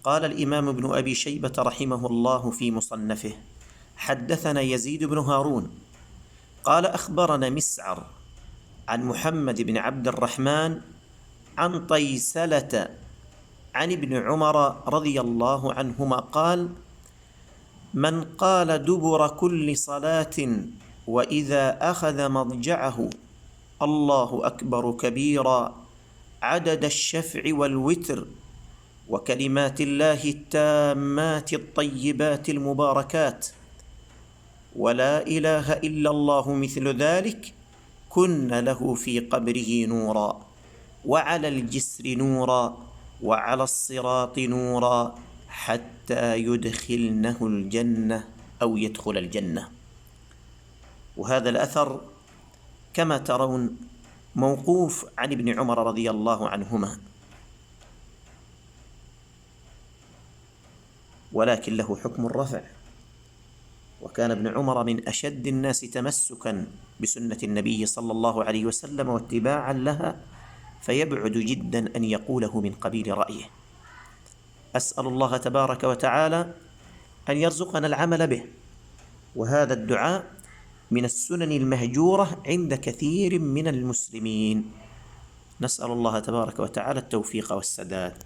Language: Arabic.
قال الإمام ابن أبي شيبة رحمه الله في مصنفه: حدثنا يزيد بن هارون قال أخبرنا مسعر عن محمد بن عبد الرحمن عن طيسلة عن ابن عمر رضي الله عنهما قال: من قال دبر كل صلاة وإذا أخذ مضجعه الله أكبر كبيرا عدد الشفع والوتر وكلمات الله التامات الطيبات المباركات ولا إله إلا الله مثل ذلك كن له في قبره نورا وعلى الجسر نورا وعلى الصراط نورا حتى يدخلنه الجنة أو يدخل الجنة. وهذا الأثر كما ترون موقوف عن ابن عمر رضي الله عنهما، ولكن له حكم الرفع، وكان ابن عمر من أشد الناس تمسكا بسنة النبي صلى الله عليه وسلم واتباعا لها، فيبعد جدا أن يقوله من قبيل رأيه. أسأل الله تبارك وتعالى أن يرزقنا العمل به، وهذا الدعاء من السنن المهجورة عند كثير من المسلمين. نسأل الله تبارك وتعالى التوفيق والسداد.